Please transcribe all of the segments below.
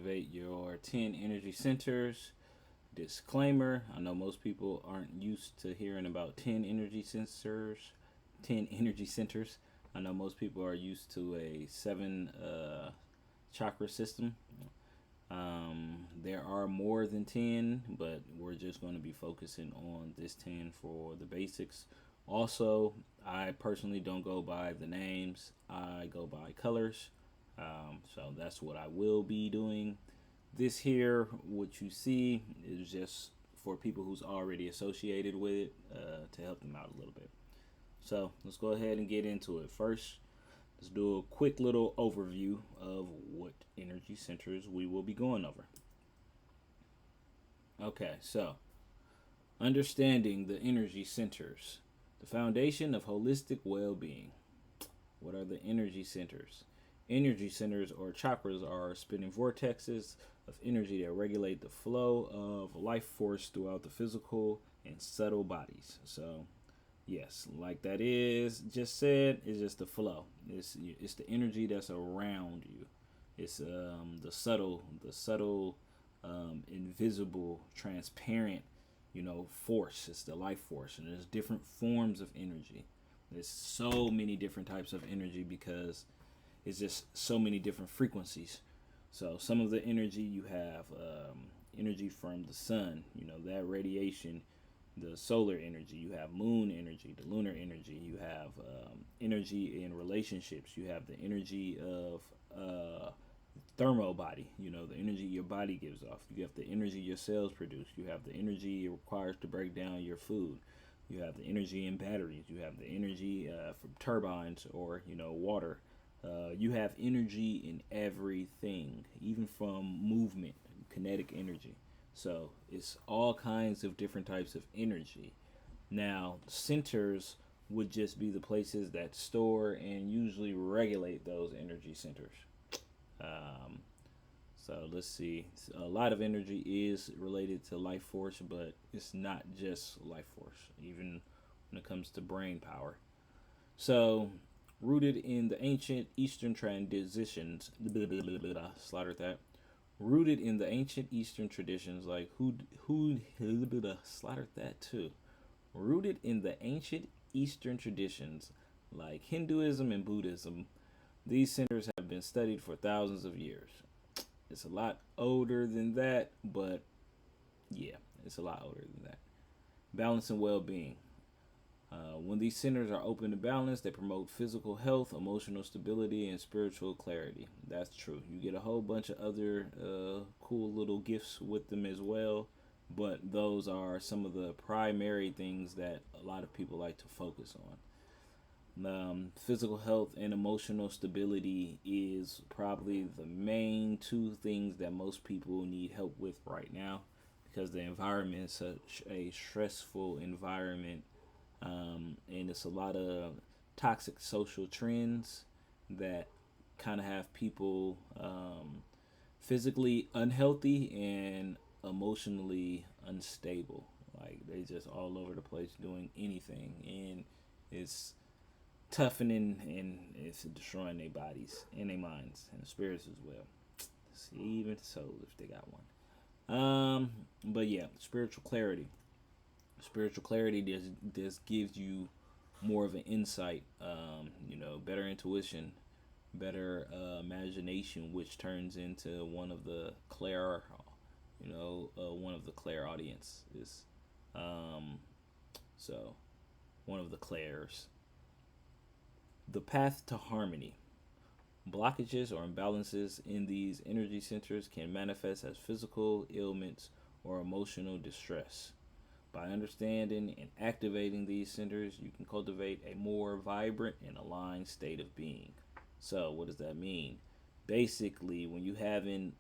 activate your 10 energy centers. Disclaimer, I know most people aren't used to hearing about 10 energy sensors, 10 energy centers. I know most people are used to a 7 chakra system. There are more than 10, but we're just going to be focusing on this 10 for the basics. Also, I personally don't go by the names, I go by colors. So that's what I will be doing. This here, what you see, is just for people who's already associated with it, to help them out a little bit. So let's go ahead and get into it. First, let's do a quick little overview of what energy centers we will be going over. Okay, so understanding the energy centers, the foundation of holistic well-being. What are the energy centers? Energy centers, or chakras, are spinning vortexes of energy that regulate the flow of life force throughout the physical and subtle bodies. So, yes, like that is just said, it's just the flow. It's the energy that's around you. It's the subtle, invisible, transparent, force. It's the life force, and there's different forms of energy. There's so many different types of energy because it's just so many different frequencies. So some of the energy you have, energy from the sun, that radiation, the solar energy. You have moon energy, the lunar energy. You have energy in relationships. You have the energy of thermo body, the energy your body gives off. You have the energy your cells produce. You have the energy it requires to break down your food. You have the energy in batteries. You have the energy from turbines or, water. You have energy in everything, even from movement, kinetic energy. So it's all kinds of different types of energy. Now, centers would just be the places that store and usually regulate those energy centers. So let's see. A lot of energy is related to life force, but it's not just life force, even when it comes to brain power. So, rooted in the ancient Eastern traditions, slaughtered that. Rooted in the ancient Eastern traditions, like who slaughtered that too. Rooted in the ancient Eastern traditions, like Hinduism and Buddhism, these centers have been studied for thousands of years. It's a lot older than that, but yeah, it's a lot older than that. Balance and well-being. When these centers are open to balance, they promote physical health, emotional stability, and spiritual clarity. That's true. You get a whole bunch of other cool little gifts with them as well, but those are some of the primary things that a lot of people like to focus on. Physical health and emotional stability is probably the main two things that most people need help with right now, because the environment is such a stressful environment, and it's a lot of toxic social trends that kind of have people physically unhealthy and emotionally unstable. Like they just all over the place doing anything, and it's toughening and it's destroying their bodies and their minds and spirits as well. See, even souls if they got one. But yeah, spiritual clarity. Spiritual clarity just gives you more of an insight. Better intuition, better imagination, which turns into one of the one of the clairaudience is. So, one of the clairs. The path to harmony. Blockages or imbalances in these energy centers can manifest as physical ailments or emotional distress. By understanding and activating these centers, you can cultivate a more vibrant and aligned state of being. So, what does that mean? Basically, when you having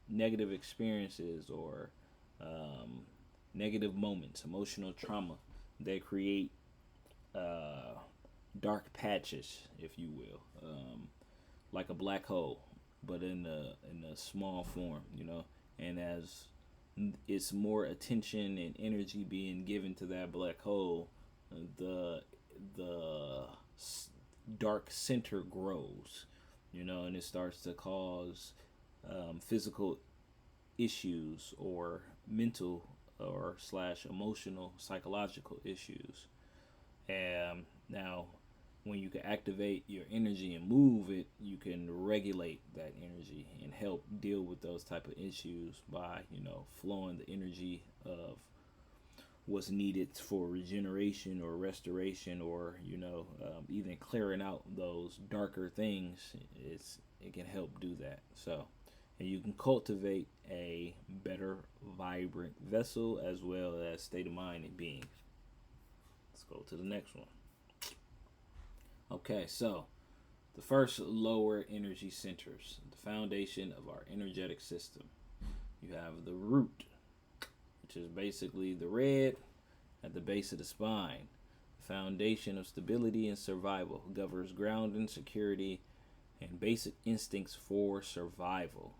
negative experiences or negative moments, emotional trauma, they create dark patches, if you will, like a black hole, but in a small form, And as it's more attention and energy being given to that black hole, the dark center grows, and it starts to cause physical issues or mental or slash emotional psychological issues. And now when you can activate your energy and move it, you can regulate that energy and help deal with those type of issues by, flowing the energy of what's needed for regeneration or restoration, or even clearing out those darker things. It can help do that. So, and you can cultivate a better vibrant vessel as well as state of mind and being. Let's go to the next one. Okay, so the first lower energy centers, the foundation of our energetic system. You have the root, which is basically the red at the base of the spine. The foundation of stability and survival, governs grounding, security, and basic instincts for survival.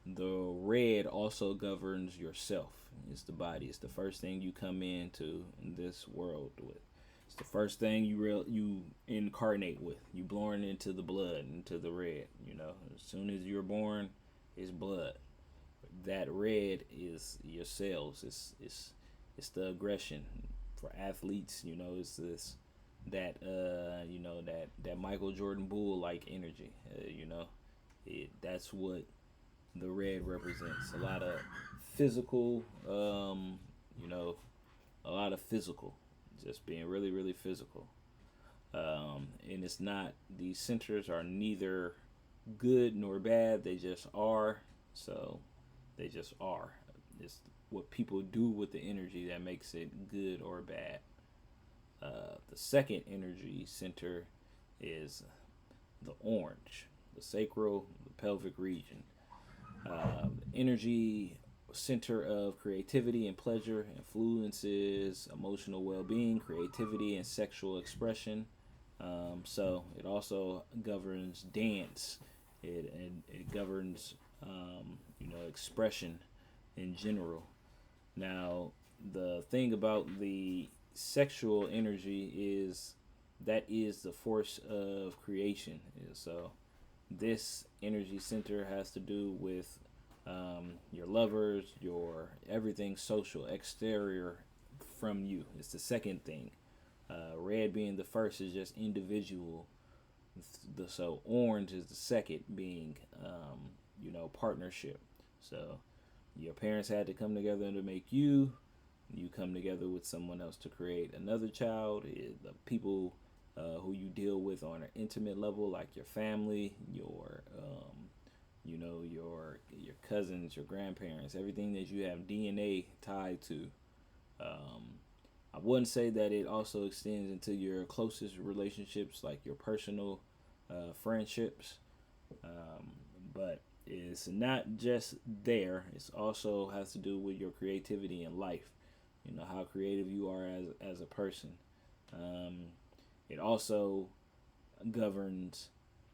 The red also governs yourself. It's the body. It's the first thing you come into this world with. It's the first thing you incarnate with. You born into the blood, into the red. As soon as you're born, it's blood. That red is your cells. It's the aggression. For athletes, it's this that Michael Jordan Bull like energy. That's what the red represents. A lot of physical, a lot of physical, just being really, really physical. And it's not, these centers are neither good nor bad, they just are. So they just are. It's what people do with the energy that makes it good or bad. The second energy center is the orange, the sacral, the pelvic region. Energy center of creativity and pleasure, influences emotional well-being, creativity, and sexual expression. So it also governs dance. It governs expression in general. Now, the thing about the sexual energy is that is the force of creation. So this energy center has to do with your lovers, your everything social, exterior from you. It's the second thing. Red being the first is just individual. So orange is the second, being partnership. So your parents had to come together to make you. You come together with someone else to create another child. The people who you deal with on an intimate level, like your family, your cousins, your grandparents, everything that you have DNA tied to. I wouldn't say that it also extends into your closest relationships, like your personal friendships, but it's not just there. It also has to do with your creativity in life. How creative you are as a person. It also governs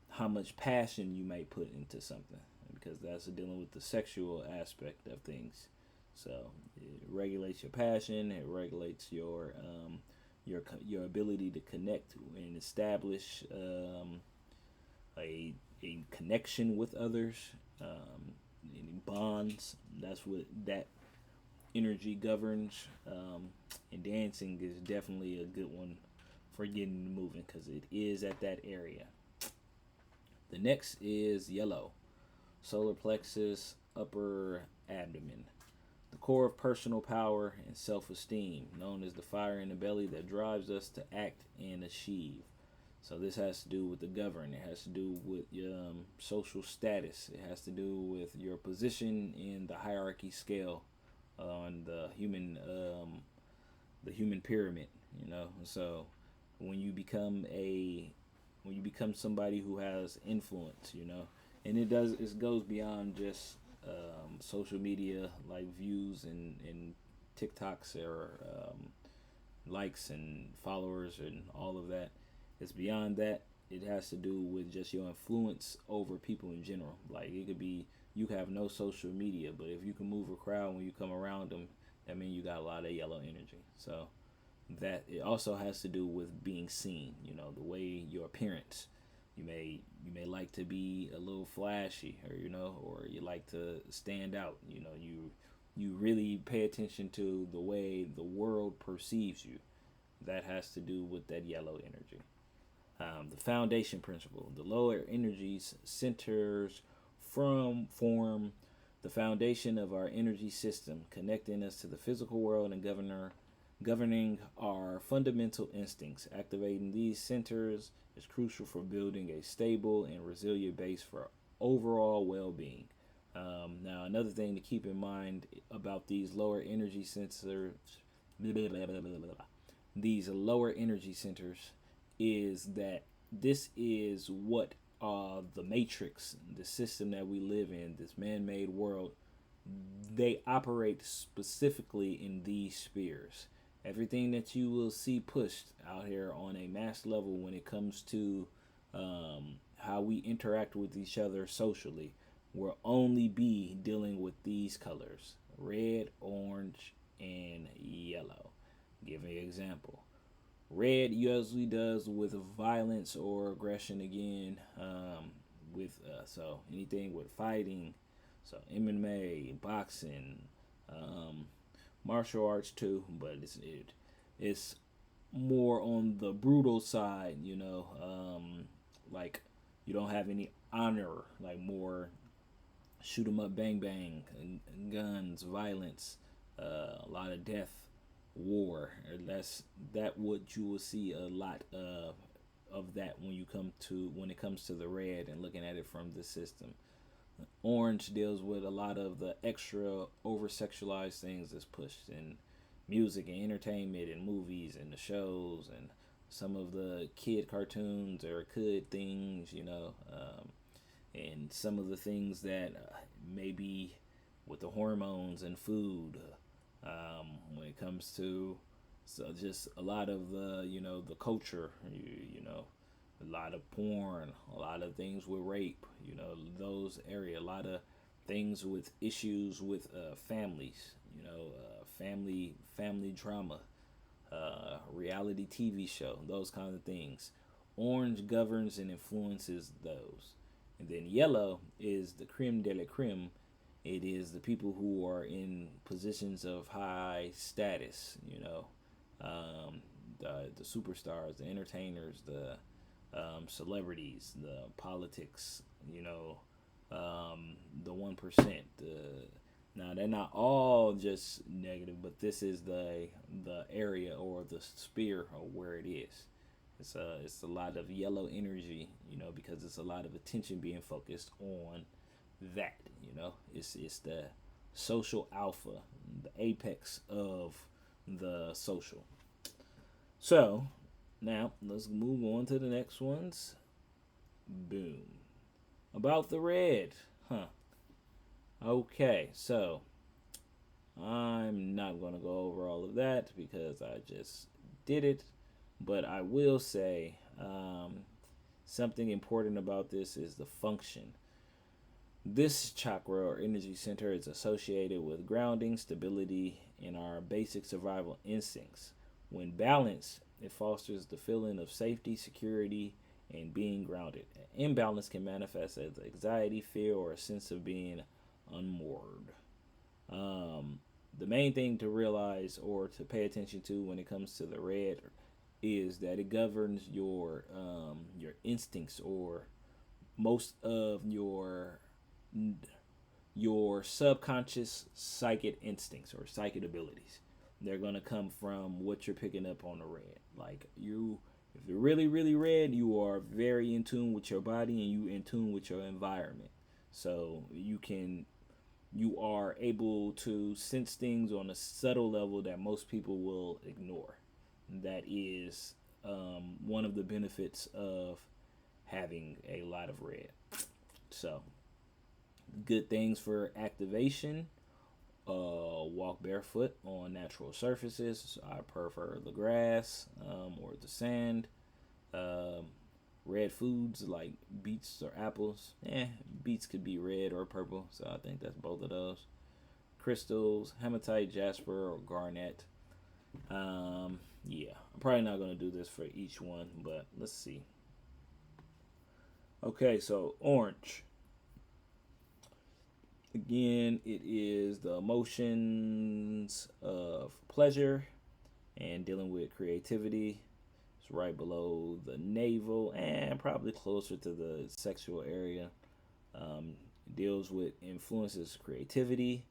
how much passion you may put into something, because that's dealing with the sexual aspect of things. So it regulates your passion. It regulates your ability to connect and establish a connection with others, any bonds. That's what that energy governs. And dancing is definitely a good one for getting moving, because it is at that area. The next is yellow, solar plexus, upper abdomen. The core of personal power and self-esteem, known as the fire in the belly that drives us to act and achieve. So this has to do with the govern. It has to do with social status. It has to do with your position in the hierarchy scale on the human pyramid. So when you become somebody who has influence, and it goes beyond just social media, like views and TikToks or likes and followers and all of that. It's beyond that. It has to do with just your influence over people in general. Like, it could be you have no social media, but if you can move a crowd when you come around them, that means you got a lot of yellow energy. So that it also has to do with being seen. The way your appearance, You may like to be a little flashy, or or you like to stand out. You really pay attention to the way the world perceives you. That has to do with that yellow energy. The foundation principle. The lower energies centers form the foundation of our energy system, connecting us to the physical world and governing our fundamental instincts. Activating these centers is crucial for building a stable and resilient base for overall well-being. Now, another thing to keep in mind about these lower energy centers, these lower energy centers, is that this is what the matrix, the system that we live in, this man-made world, they operate specifically in these spheres. Everything that you will see pushed out here on a mass level when it comes to how we interact with each other socially will only be dealing with these colors: red, orange, and yellow. Give an example. Red usually does with violence or aggression again, so anything with fighting, so MMA, boxing, martial arts too, but it's more on the brutal side, like you don't have any honor, like more shoot 'em up, bang bang, guns, violence, a lot of death, war. That what you will see a lot of that when it comes to the red and looking at it from the system. Orange deals with a lot of the extra over sexualized things that's pushed in music and entertainment and movies and the shows and some of the kid cartoons or kid things, and some of the things that maybe with the hormones and food, when it comes to, so just a lot of the culture, a lot of porn, a lot of things with rape, those area, a lot of things with issues with families, family drama, reality TV show, those kind of things. Orange governs and influences those. And then yellow is the creme de la creme. It is the people who are in positions of high status, the superstars, the entertainers, the celebrities, the politics, the 1%. Now they're not all just negative, but this is the area or the sphere of where it is. It's a lot of yellow energy, because it's a lot of attention being focused on that. It's the social alpha, the apex of the social. So now let's move on to the next ones. Boom. About the red, huh? Okay, so I'm not going to go over all of that because I just did it, but I will say something important about this is the function. This chakra or energy center is associated with grounding, stability, and our basic survival instincts. When balanced, it fosters the feeling of safety, security, and being grounded. An imbalance can manifest as anxiety, fear, or a sense of being unmoored. The main thing to realize or to pay attention to when it comes to the red is that it governs your instincts, or most of your subconscious psychic instincts or psychic abilities. They're going to come from what you're picking up on the red. Like if you're really, really red, you are very in tune with your body and you in tune with your environment. So you are able to sense things on a subtle level that most people will ignore. That is one of the benefits of having a lot of red. So good things for activation: walk barefoot on natural surfaces. I prefer the grass or the sand. Red foods like beets or apples. Beets could be red or purple, so I think that's both of those. Crystals: hematite, jasper, or garnet. I'm probably not going to do this for each one, but let's see. Okay, so orange. Again, it is the emotions of pleasure and dealing with creativity. It's right below the navel and probably closer to the sexual area. It deals with influences creativity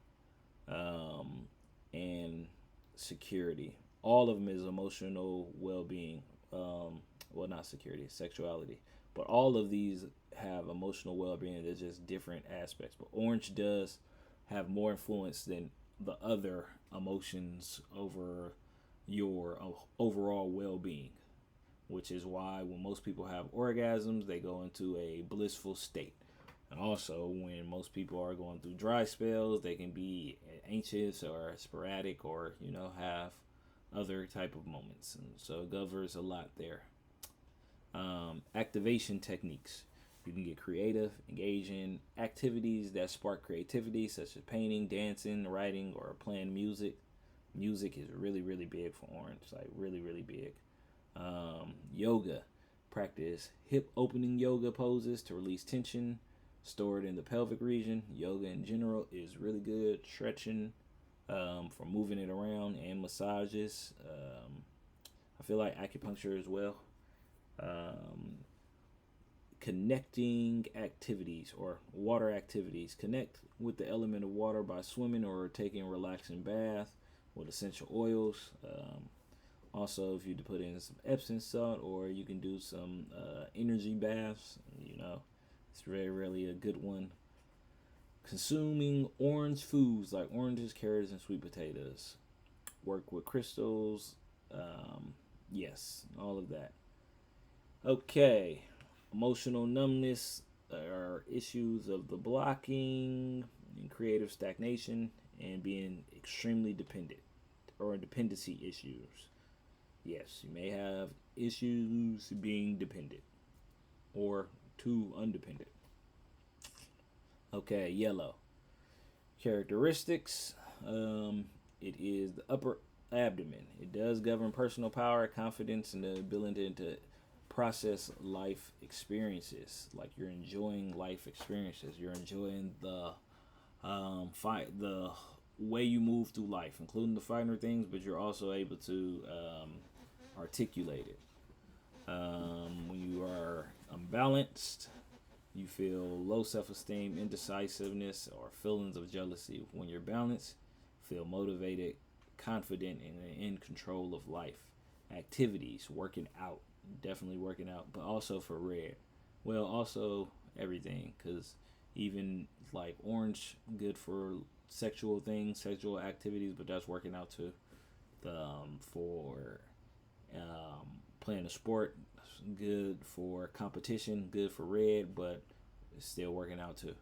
um, and security. All of them is emotional well-being. Well, not security, sexuality, but all of these have emotional well-being. They're just different aspects. But orange does have more influence than the other emotions over your overall well-being, which is why when most people have orgasms, they go into a blissful state. And also, when most people are going through dry spells, they can be anxious or sporadic, or have other type of moments. And so it covers a lot there. Activation techniques. You can get creative, engage in activities that spark creativity, such as painting, dancing, writing, or playing music. Music is really, really big for orange, like really, really big. Yoga. Practice hip opening yoga poses to release tension stored in the pelvic region. Yoga in general is really good. Stretching, for moving it around, and massages. I feel like acupuncture as well. Um, Connecting activities or water activities. Connect with the element of water by swimming or taking a relaxing bath with essential oils. Also, if you put in some Epsom salt, or you can do some energy baths, it's very really a good one. Consuming orange foods like oranges, carrots, and sweet potatoes. Work with crystals. Yes, all of that. Okay, emotional numbness are issues of the blocking and creative stagnation and being extremely dependent or dependency issues. Yes, you may have issues being dependent or too undependent. Okay, yellow. Characteristics. It is the upper abdomen. It does govern personal power, confidence, and the ability to process life experiences. Like you're enjoying life experiences. You're enjoying the way you move through life, including the finer things, but you're also able to articulate it. When you are unbalanced, you feel low self-esteem, indecisiveness, or feelings of jealousy. When you're balanced, feel motivated, confident, and in control of life. Activities, working out, definitely working out, but also for red. Well, also everything, because even like orange, good for sexual things, sexual activities, but that's working out too. For playing a sport, good for competition, good for red, but it's still working out too.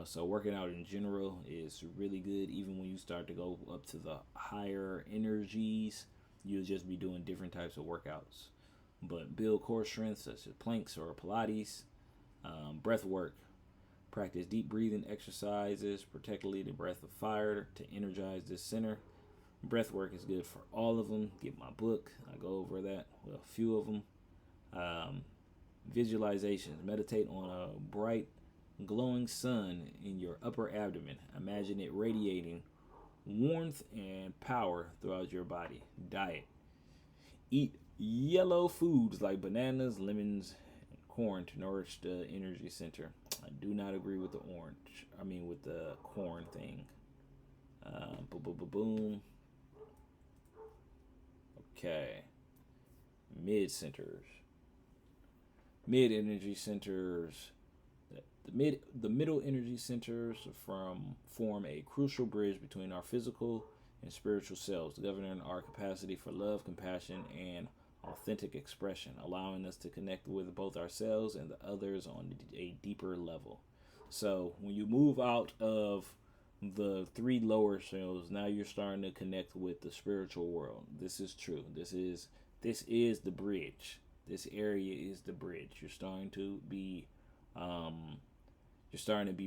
So working out in general is really good. Even when you start to go up to the higher energies, you'll just be doing different types of workouts. But build core strength such as planks or Pilates. Breath work. Practice deep breathing exercises, particularly the breath of fire, to energize this center. Breath work is good for all of them. Get my book. I go over that. Well, a few of them. Visualizations. Meditate on a bright, glowing sun in your upper abdomen. Imagine it radiating warmth and power throughout your body. Diet. Eat yellow foods like bananas, lemons, and corn to nourish the energy center. I do not agree with the orange. I mean, with the corn thing. Boom, boom, boom, boom. Okay. Mid centers. Mid energy centers. The middle energy centers form a crucial bridge between our physical and spiritual selves, governing our capacity for love, compassion, and authentic expression, allowing us to connect with both ourselves and the others on a deeper level. So when you move out of the three lower cells, now you're starting to connect with the spiritual world. This is true. This is the bridge. This area is the bridge. You're starting to be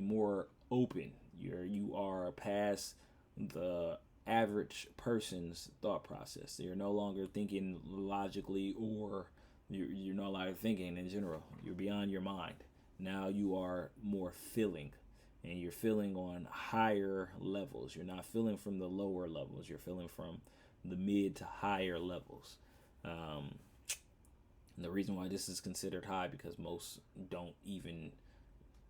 more open. You are past the average person's thought process. You're no longer thinking logically, or you're no longer thinking in general. You're beyond your mind. Now you are more feeling, and you're feeling on higher levels. You're not feeling from the lower levels. You're feeling from the mid to higher levels. And the reason why this is considered high because most don't even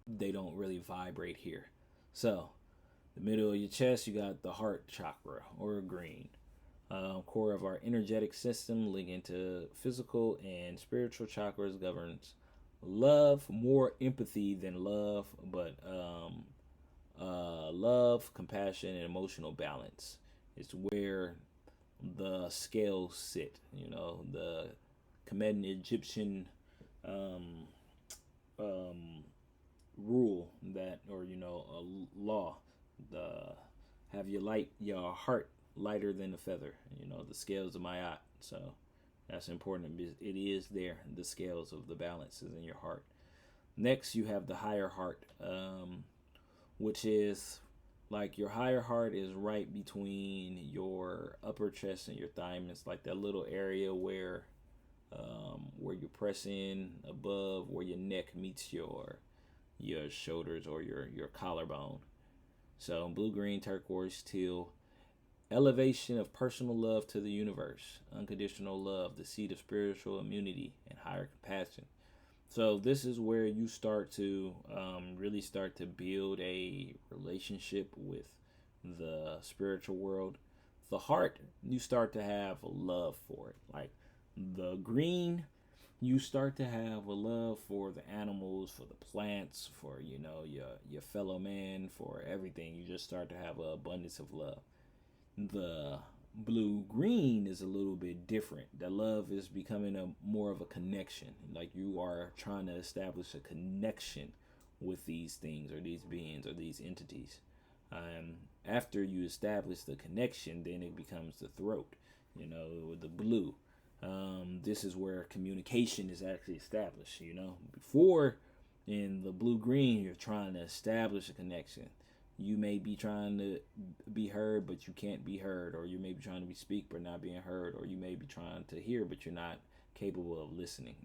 they don't really vibrate here. So the middle of your chest, you got the heart chakra or green. Core of our energetic system, linking to physical and spiritual chakras, governs love, more empathy than love, but love, compassion, and emotional balance. It's where the scales sit. You know, the Kemetic Egyptian um, um, rule that, or a law, the have your heart lighter than a feather. The scales of Ma'at. So that's important. It is there. The scales of the balance is in your heart. Next, you have the higher heart, which is like your higher heart is right between your upper chest and your thymus, like that little area where you press in above, where your neck meets your shoulders or your collarbone. So blue, green, turquoise, teal. Elevation of personal love to the universe. Unconditional love, the seed of spiritual immunity and higher compassion. So this is where you start to really start to build a relationship with the spiritual world. The heart, you start to have a love for it. Like the green, you start to have a love for the animals, for the plants, for your fellow man, for everything. You just start to have an abundance of love. The blue green is a little bit different. The love is becoming a more of a connection. Like you are trying to establish a connection with these things or these beings or these entities. After you establish the connection, then it becomes the throat. The blue. This is where communication is actually established. Before in the blue green, you're trying to establish a connection. You may be trying to be heard, but you can't be heard, or you may be trying to be speak, but not being heard, or you may be trying to hear, but you're not capable of listening.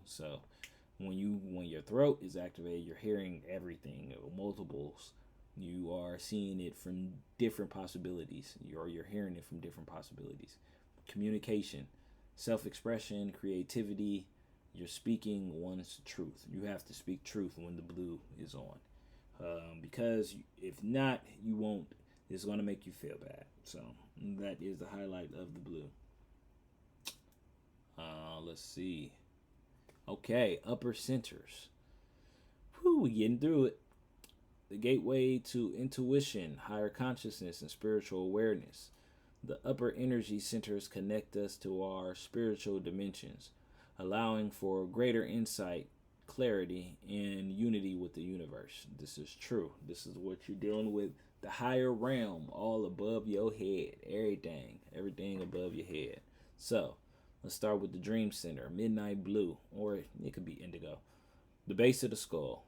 So when your throat is activated, you're hearing everything, multiples. You are seeing it from different possibilities, or you're hearing it from different possibilities. Communication, self-expression, creativity. You're speaking one's truth. You have to speak truth when the blue is on. Because if not, you won't. It's going to make you feel bad. So that is the highlight of the blue. Let's see. Okay, upper centers. Whew, we getting through it. The gateway to intuition, higher consciousness, and spiritual awareness. The upper energy centers connect us to our spiritual dimensions, allowing for greater insight, clarity, and unity with the universe. This is true. This is what you're dealing with. The higher realm, all above your head. Everything above your head. So let's start with the dream center, midnight blue, or it could be indigo. The base of the skull.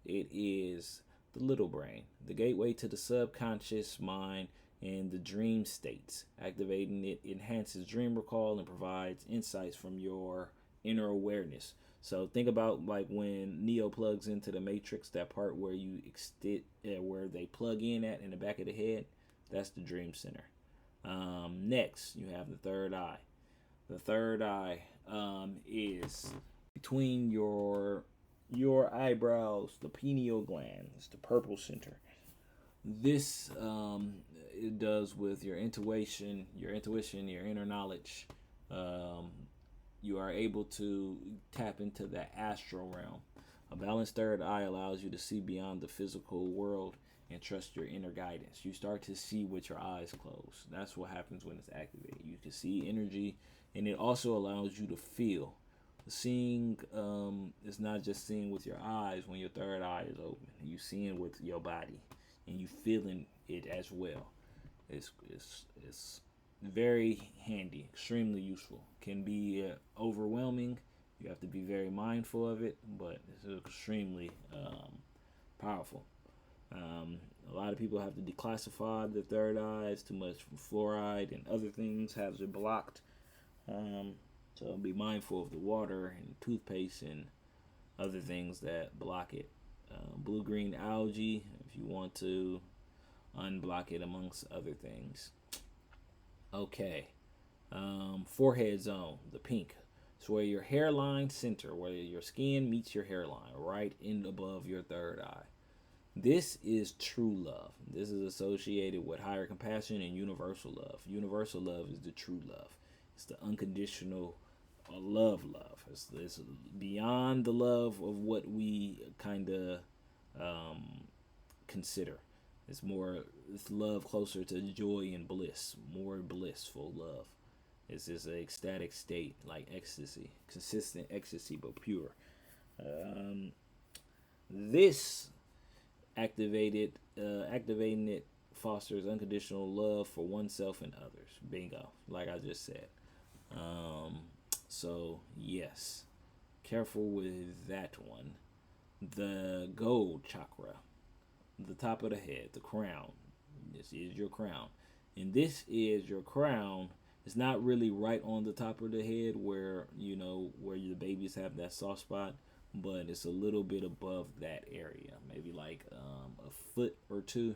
It is the little brain, the gateway to the subconscious mind and the dream states. Activating it enhances dream recall and provides insights from your inner awareness. So think about like when Neo plugs into the Matrix, that part where where they plug in at in the back of the head. That's the dream center. Next, you have the third eye. The third eye is between your eyebrows, the pineal gland. It's the purple center. This it does with your intuition, your inner knowledge. You are able to tap into that astral realm. A balanced third eye allows you to see beyond the physical world and trust your inner guidance. You start to see with your eyes closed. That's what happens when it's activated. You can see energy, and it also allows you to feel. Seeing is not just seeing with your eyes when your third eye is open. You seeing with your body, and you feeling it as well. It's very handy, extremely useful. Can be overwhelming. You have to be very mindful of it, but it's extremely powerful. A lot of people have to declassify the third eye. It's too much fluoride and other things has it blocked. So be mindful of the water and toothpaste and other things that block it. Blue-green algae, if you want to unblock it, amongst other things. Okay. Forehead zone, the pink. It's where your hairline center, where your skin meets your hairline, right in above your third eye. This is true love. This is associated with higher compassion and universal love. Universal love is the true love. It's the unconditional love. It's beyond the love of what we kind of consider. It's love closer to joy and bliss, more blissful love. It's this ecstatic state, like ecstasy, consistent ecstasy, but pure. This activating it fosters unconditional love for oneself and others. Bingo, like I just said. So yes, careful with that one. The gold chakra, the top of the head, the crown. This is your crown, and this is your crown. It's not really right on the top of the head where where the babies have that soft spot, but it's a little bit above that area, maybe like a foot or two.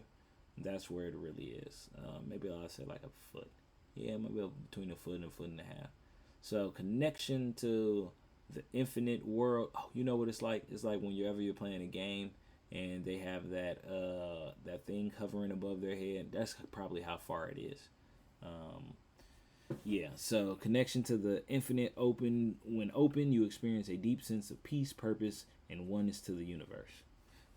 That's where it really is. Maybe I'll say like a foot. Yeah, maybe between a foot and a foot and a half. So connection to the infinite world. Oh, you know what it's like? It's like whenever you're playing a game and they have that thing hovering above their head. That's probably how far it is. Yeah, so connection to the infinite open. When open, you experience a deep sense of peace, purpose, and oneness to the universe.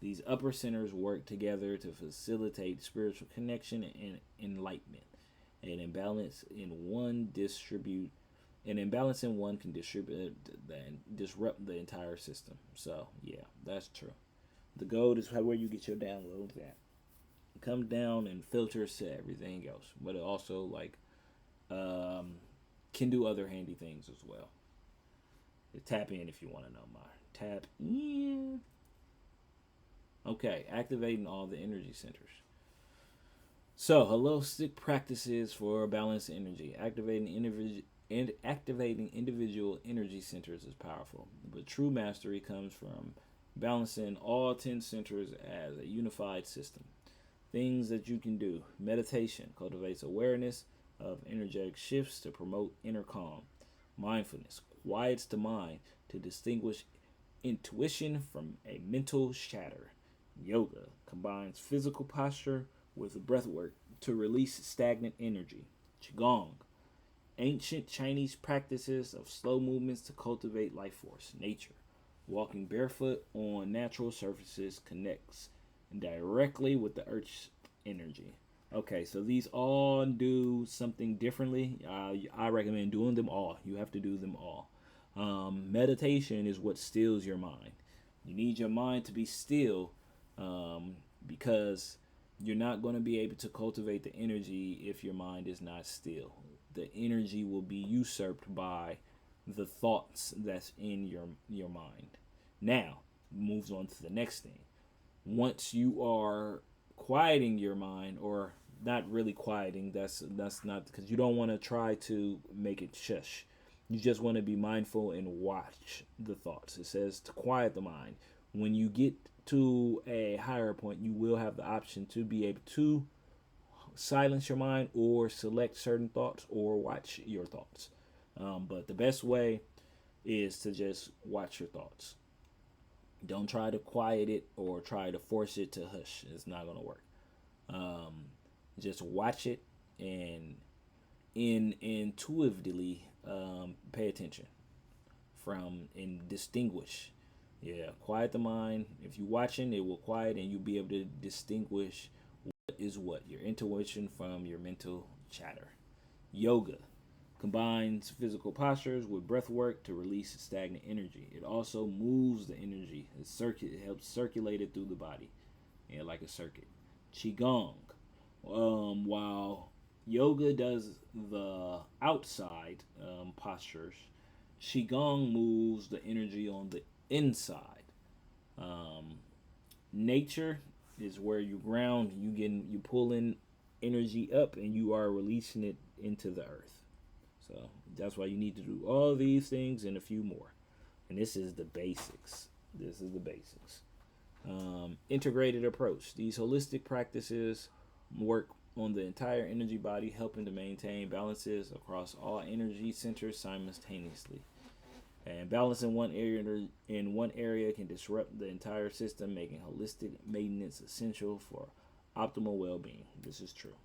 These upper centers work together to facilitate spiritual connection and enlightenment. An imbalance in one can disrupt the entire system. So yeah, that's true. The gold is where you get your downloads at. It comes down and filters to everything else, but it also can do other handy things as well. Tap in if you want to know more. Tap in. Okay, activating all the energy centers. So, holistic practices for balanced energy. Activating individual energy centers is powerful, but true mastery comes from balancing all 10 centers as a unified system. Things that you can do. Meditation cultivates awareness of energetic shifts to promote inner calm. Mindfulness quiets the mind to distinguish intuition from a mental chatter. Yoga combines physical posture with breath work to release stagnant energy. Qigong, ancient Chinese practices of slow movements to cultivate life force. Nature, walking barefoot on natural surfaces connects directly with the earth's energy. Okay, so these all do something differently. I recommend doing them all. You have to do them all. Meditation is what stills your mind. You need your mind to be still because you're not going to be able to cultivate the energy if your mind is not still. The energy will be usurped by the thoughts that's in your mind. Now, moves on to the next thing. Once you are quieting your mind, or not really quieting, that's not, because you don't want to try to make it shush. You just want to be mindful and watch the thoughts. It says to quiet the mind. When you get to a higher point, you will have the option to be able to silence your mind or select certain thoughts or watch your thoughts. But the best way is to just watch your thoughts. Don't try to quiet it or try to force it to hush. It's not going to work. Just watch it and intuitively pay attention and distinguish. Yeah, quiet the mind. If you're watching, it will quiet and you'll be able to distinguish what is what, your intuition from your mental chatter. Yoga combines physical postures with breath work to release stagnant energy. It also moves the energy. It helps circulate it through the body, like a circuit. Qigong, while yoga does the outside postures, Qigong moves the energy on the inside. Nature is where you ground. You pull in energy up and you are releasing it into the earth. So that's why you need to do all these things and a few more. And this is the basics. This is the basics. Integrated approach. These holistic practices work on the entire energy body, helping to maintain balances across all energy centers simultaneously. And balance in one area can disrupt the entire system, making holistic maintenance essential for optimal well-being. This is true.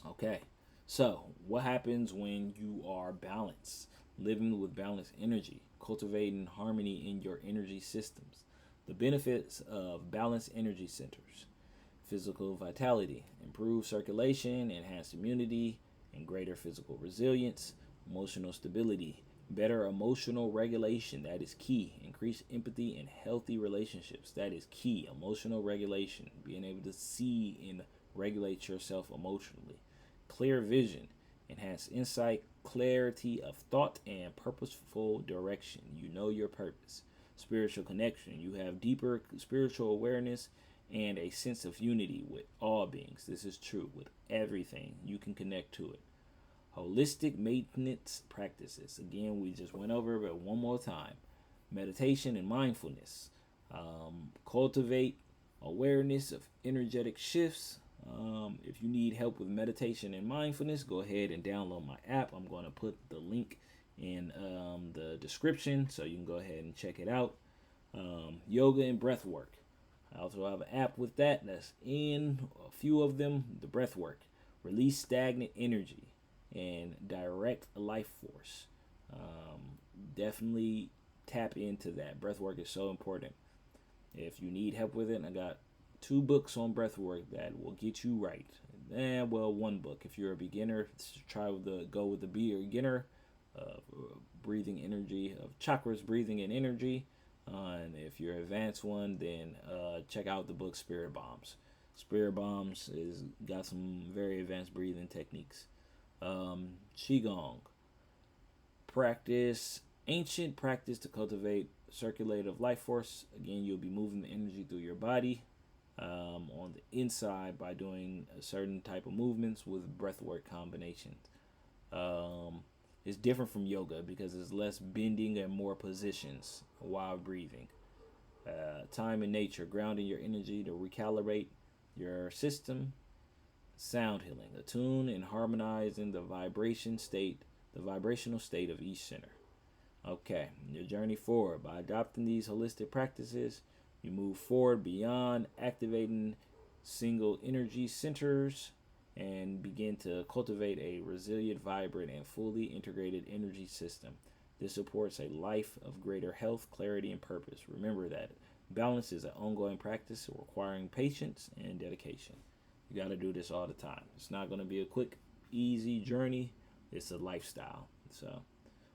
Okay, so what happens when you are balanced? Living with balanced energy, cultivating harmony in your energy systems. The benefits of balanced energy centers: physical vitality, improved circulation, enhanced immunity, and greater physical resilience. Emotional stability, better emotional regulation, that is key. Increased empathy and healthy relationships, that is key. Emotional regulation, being able to see and regulate yourself emotionally. Clear vision, enhanced insight, clarity of thought, and purposeful direction. You know your purpose. Spiritual connection, you have deeper spiritual awareness and a sense of unity with all beings. This is true with everything. You can connect to it. Holistic maintenance practices. Again, we just went over it one more time. Meditation and mindfulness. Cultivate awareness of energetic shifts. If you need help with meditation and mindfulness, go ahead and download my app. I'm going to put the link in the description so you can go ahead and check it out. Yoga and breath work. I also have an app with that. That's in a few of them. The breath work. Release stagnant energy and direct life force. Definitely tap into that. Breath work is so important. If you need help with it, I got 2 books on breath work that will get you right. Well, 1 book. If you're a beginner, go with the beginner breathing energy of chakras, breathing and energy. And if you're an advanced one, then check out the book Spirit Bombs. Spirit Bombs is got some very advanced breathing techniques. Qigong. Ancient practice to cultivate circulative life force. Again, you'll be moving the energy through your body on the inside by doing a certain type of movements with breathwork combinations. It's different from yoga because it's less bending and more positions while breathing. Time in nature, grounding your energy to recalibrate your system. Sound healing, attune and harmonizing the vibrational state of each center. Okay, your journey forward. By adopting these holistic practices, you move forward beyond activating single energy centers and begin to cultivate a resilient, vibrant, and fully integrated energy system. This supports a life of greater health, clarity, and purpose. Remember that balance is an ongoing practice requiring patience and dedication. You got to do this all the time. It's not going to be a quick, easy journey. It's a lifestyle.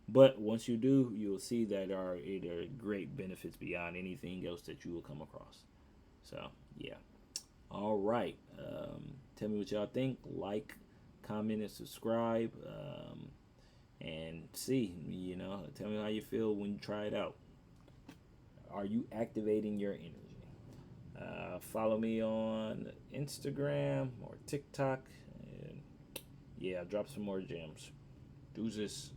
But once you do, you'll see that there are great benefits beyond anything else that you will come across. So, yeah. All right. Tell me what y'all think. Like, comment, and subscribe. And see, tell me how you feel when you try it out. Are you activating your energy? Follow me on Instagram or TikTok. And yeah, I'll drop some more gems. Deuces.